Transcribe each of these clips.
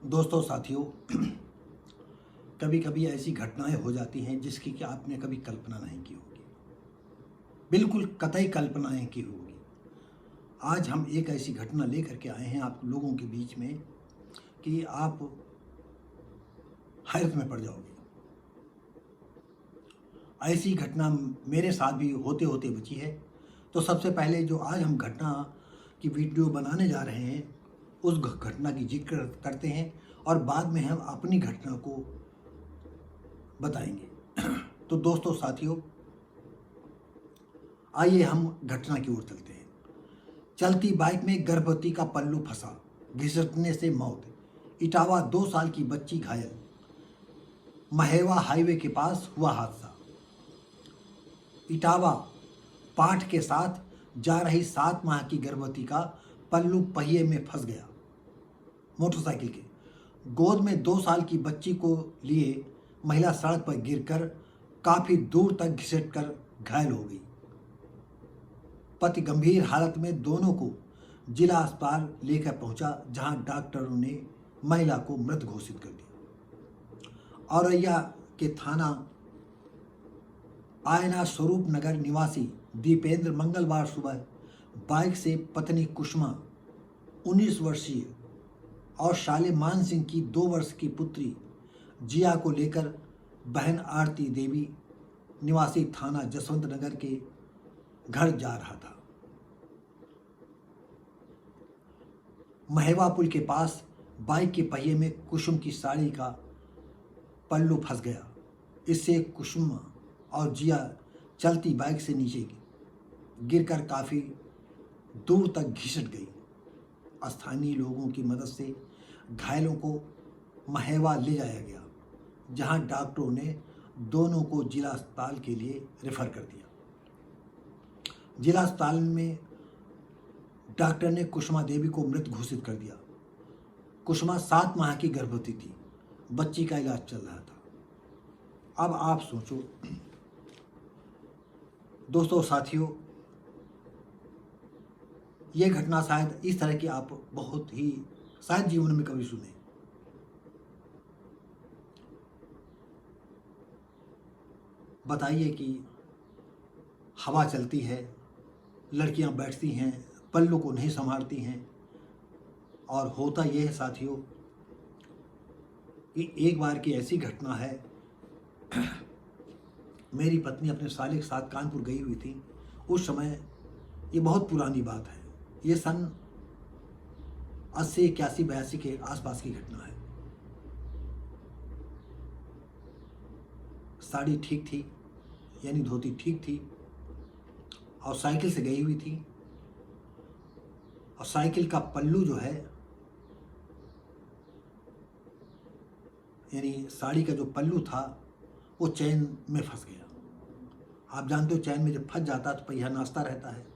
दोस्तों साथियों, कभी कभी ऐसी घटनाएं हो जाती हैं जिसकी कि आपने कभी कल्पना नहीं की होगी। बिल्कुल कतई कल्पना नहीं की होगी। आज हम एक ऐसी घटना लेकर के आए हैं आप लोगों के बीच में कि आप हैरत में पड़ जाओगे। ऐसी घटना मेरे साथ भी होते होते बची है। तो सबसे पहले जो आज हम घटना की वीडियो बनाने जा रहे हैं उस घटना की जिक्र करते हैं और बाद में हम अपनी घटना को बताएंगे। तो दोस्तों साथियों, आइए हम घटना की ओर चलते हैं। चलती बाइक में गर्भवती का पल्लू फंसा, घिसटने से मौत। इटावा 2 साल की बच्ची घायल। महेवा हाईवे के पास हुआ हादसा। इटावा पाठ के साथ जा रही 7 माह की गर्भवती का पल्लू पहिए में फंस गया। मोटरसाइकिल के गोद में 2 साल की बच्ची को लिए महिला सड़क पर गिरकर काफी दूर तक घिसटकर घायल हो गई। पति गंभीर हालत में दोनों को जिला अस्पताल लेकर पहुंचा, जहां डॉक्टरों ने महिला को मृत घोषित कर दिया। औरैया के थाना आयना स्वरूप नगर निवासी दीपेंद्र मंगलवार सुबह बाइक से पत्नी कुसुमा 19 वर्षीय और शाले मान सिंह की 2 वर्ष की पुत्री जिया को लेकर बहन आरती देवी निवासी थाना जसवंत नगर के घर जा रहा था। महेवा पुल के पास बाइक के पहिए में कुसुम की साड़ी का पल्लू फंस गया। इससे कुसुम और जिया चलती बाइक से नीचे गिरकर काफी दूर तक घिसट गई। स्थानीय लोगों की मदद से घायलों को महेवा ले जाया गया, जहां डॉक्टरों ने दोनों को जिला अस्पताल के लिए रेफर कर दिया। जिला अस्पताल में डॉक्टर ने कुसुमा देवी को मृत घोषित कर दिया। कुसुमा 7 माह की गर्भवती थी। बच्ची का इलाज चल रहा था। अब आप सोचो दोस्तों साथियों, ये घटना शायद इस तरह की आप बहुत ही शायद जीवन में कभी सुने। बताइए कि हवा चलती है, लड़कियां बैठती हैं, पल्लू को नहीं संभालती हैं, और होता यह है साथियों कि एक बार की ऐसी घटना है। मेरी पत्नी अपने साले के साथ कानपुर गई हुई थी। उस समय, ये बहुत पुरानी बात है, ये सन 80, 81, 82 के आसपास की घटना है। साड़ी ठीक थी, यानी धोती ठीक थी, और साइकिल से गई हुई थी। और साइकिल का पल्लू जो है, यानी साड़ी का जो पल्लू था, वो चैन में फंस गया। आप जानते हो चैन में जब फंस जाता है तो पहिया नाचता रहता है।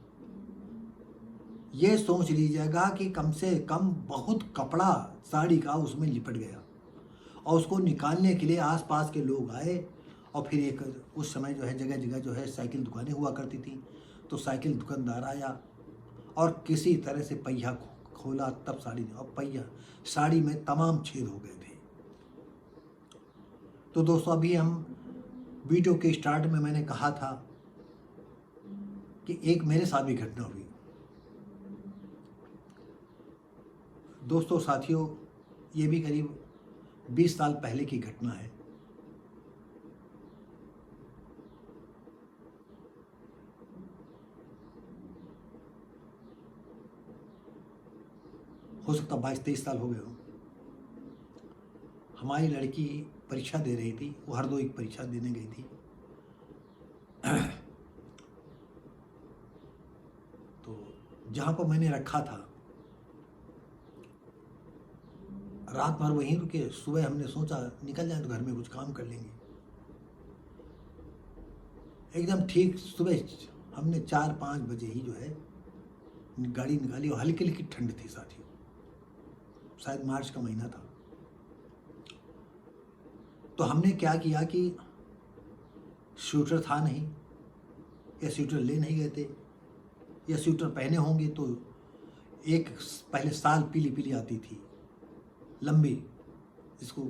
ये सोच लीजिएगा कि कम से कम बहुत कपड़ा साड़ी का उसमें लिपट गया, और उसको निकालने के लिए आसपास के लोग आए। और फिर एक उस समय जो है जगह जगह जो है साइकिल दुकानें हुआ करती थी, तो साइकिल दुकानदार आया और किसी तरह से पहिया खोला, तब साड़ी, और पहिया साड़ी में तमाम छेद हो गए थे। तो दोस्तों, अभी हम वीडियो के स्टार्ट में मैंने कहा था कि एक मेरे साथ भी घटना हुई। दोस्तों साथियों, ये भी करीब 20 साल पहले की घटना है। हो सकता 22-23 साल हो गए हो। हमारी लड़की परीक्षा दे रही थी, वो हरदोई की परीक्षा देने गई थी। तो जहाँ पर मैंने रखा था, रात भर वहीं रुके। सुबह हमने सोचा निकल जाए तो घर में कुछ काम कर लेंगे। एकदम ठीक सुबह हमने 4-5 बजे ही जो है गाड़ी निकाली, और हल्की हल्की ठंड थी साथियों, शायद मार्च का महीना था। तो हमने क्या किया कि स्वेटर था नहीं, या स्वेटर ले नहीं गए थे, या स्वेटर पहने होंगे तो एक पहले साल पीली पीली आती थी, लंबी, इसको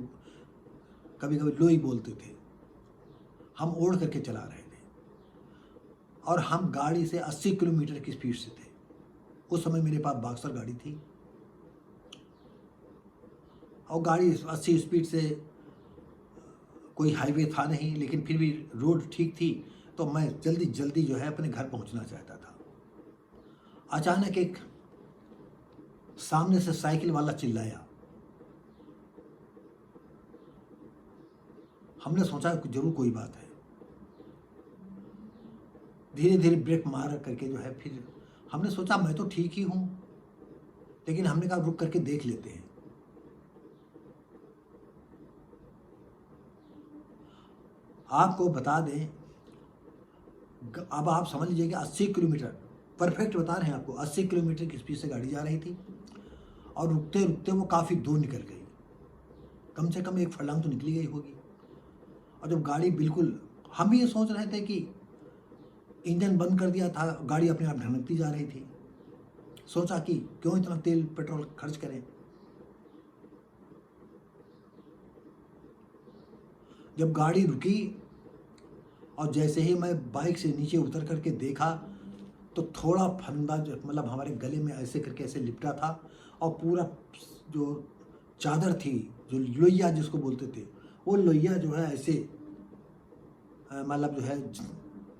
कभी कभी लोई बोलते थे, हम ओढ़ करके चला रहे थे और हम गाड़ी से 80 किलोमीटर की स्पीड से थे। उस समय मेरे पास बॉक्सर गाड़ी थी और गाड़ी 80 स्पीड से, कोई हाईवे था नहीं, लेकिन फिर भी रोड ठीक थी, तो मैं जल्दी जल्दी जो है अपने घर पहुंचना चाहता था। अचानक एक सामने से साइकिल वाला चिल्लाया। हमने सोचा जरूर कोई बात है। धीरे धीरे ब्रेक मार करके जो है फिर हमने सोचा मैं तो ठीक ही हूं, लेकिन हमने कहा रुक करके देख लेते हैं। आपको बता दें, अब आप समझ लीजिए कि 80 किलोमीटर, परफेक्ट बता रहे हैं आपको, 80 किलोमीटर की स्पीड से गाड़ी जा रही थी और रुकते रुकते वो काफ़ी दूर निकल गई, कम से कम 1 फर्लांग तो निकली गई होगी। और जब गाड़ी बिल्कुल, हम भी ये सोच रहे थे कि इंजन बंद कर दिया था, गाड़ी अपने आप ढनकती जा रही थी। सोचा कि क्यों इतना तेल पेट्रोल खर्च करें। जब गाड़ी रुकी और जैसे ही मैं बाइक से नीचे उतर करके देखा तो थोड़ा फंदा जो मतलब हमारे गले में ऐसे करके ऐसे लिपटा था और पूरा जो चादर थी, जो लोहिया जिसको बोलते थे, वो लोहिया जो है ऐसे मतलब जो है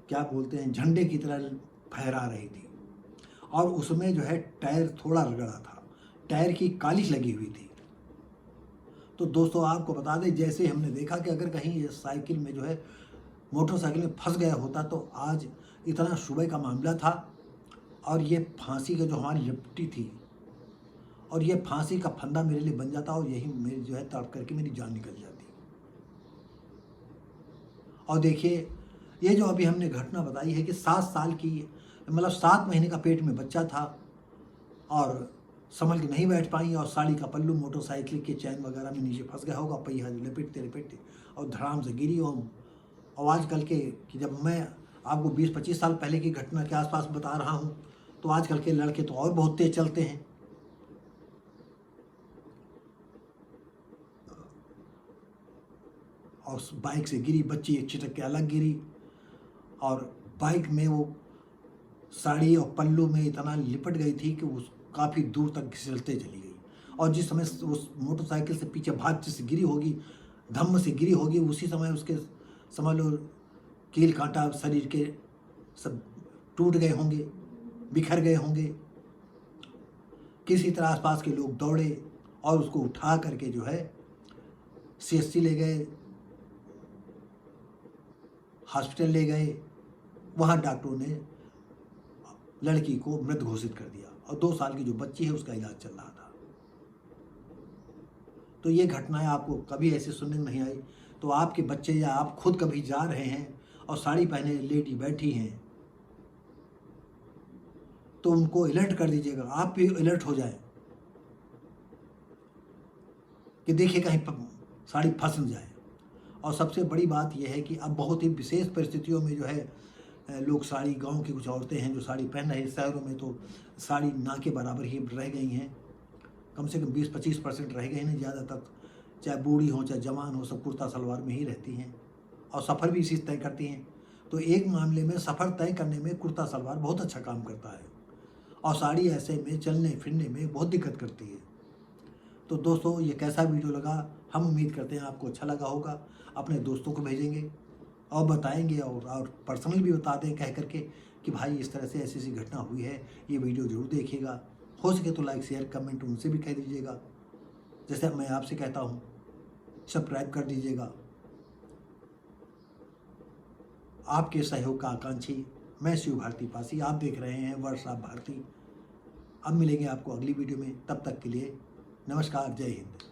क्या बोलते हैं, झंडे की तरह फहरा रही थी और उसमें जो है टायर थोड़ा रगड़ा था, टायर की कालिश लगी हुई थी। तो दोस्तों आपको बता दें, जैसे हमने देखा कि अगर कहीं ये साइकिल में जो है मोटरसाइकिल में फंस गया होता तो आज इतना सुबह का मामला था और ये फांसी का जो हमारी लिपटी थी और ये फांसी का फंदा मेरे लिए बन जाता और यही मेरी जो है तड़प करके मेरी जान निकल जाती। और देखिए ये जो अभी हमने घटना बताई है कि 7 साल की, मतलब 7 महीने का पेट में बच्चा था और संभल के नहीं बैठ पाई और साड़ी का पल्लू मोटरसाइकिल के चैन वगैरह में नीचे फंस गया होगा, पहिया लपेटते लपेटते और धड़ाम से गिरी। और आजकल के कि जब मैं आपको 20-25 साल पहले की घटना के आसपास बता रहा हूँ तो आजकल के लड़के तो और बहुत तेज चलते हैं। और बाइक से गिरी, बच्ची एक छिटक के अलग गिरी और बाइक में वो साड़ी और पल्लू में इतना लिपट गई थी कि उस काफ़ी दूर तक घिसलते चली गई। और जिस समय उस मोटरसाइकिल से पीछे भाग से गिरी होगी, धम्म से गिरी होगी, उसी समय उसके समझ लो कील कांटा शरीर के सब टूट गए होंगे, बिखर गए होंगे। किसी तरह आसपास के लोग दौड़े और उसको उठा करके जो है CHC ले गए, हॉस्पिटल ले गए। वहाँ डॉक्टरों ने लड़की को मृत घोषित कर दिया और 2 साल की जो बच्ची है उसका इलाज चल रहा था। तो ये घटनाएं आपको कभी ऐसे सुनने में नहीं आई। तो आपके बच्चे या आप खुद कभी जा रहे हैं और साड़ी पहने लेडी बैठी हैं तो उनको अलर्ट कर दीजिएगा, आप भी अलर्ट हो जाए कि देखिए कहीं साड़ी फंस न जाए। और सबसे बड़ी बात यह है कि अब बहुत ही विशेष परिस्थितियों में जो है लोग साड़ी, गांव की कुछ औरतें हैं जो साड़ी पहन रही हैं, शहरों में तो साड़ी ना के बराबर ही रह गई हैं, कम से कम 20-25% रह गए हैं। ज़्यादातर चाहे बूढ़ी हो चाहे जवान हो, सब कुर्ता सलवार में ही रहती हैं और सफ़र भी इसी तय करती हैं। तो एक मामले में सफ़र तय करने में कुर्ता सलवार बहुत अच्छा काम करता है और साड़ी ऐसे में चलने फिरने में बहुत दिक्कत करती है। तो दोस्तों ये कैसा वीडियो लगा, हम उम्मीद करते हैं आपको अच्छा लगा होगा। अपने दोस्तों को भेजेंगे और बताएंगे और पर्सनल भी बता दें कह करके कि भाई इस तरह से ऐसी घटना हुई है, ये वीडियो ज़रूर देखिएगा। हो सके तो लाइक शेयर कमेंट उनसे भी कह दीजिएगा, जैसे मैं आपसे कहता हूँ। सब्सक्राइब कर दीजिएगा। आपके सहयोग का आकांक्षी मैं शिव भारती पासी, आप देख रहे हैं वर्षा भारती। अब मिलेंगे आपको अगली वीडियो में, तब तक के लिए नमस्कार, जय हिंद।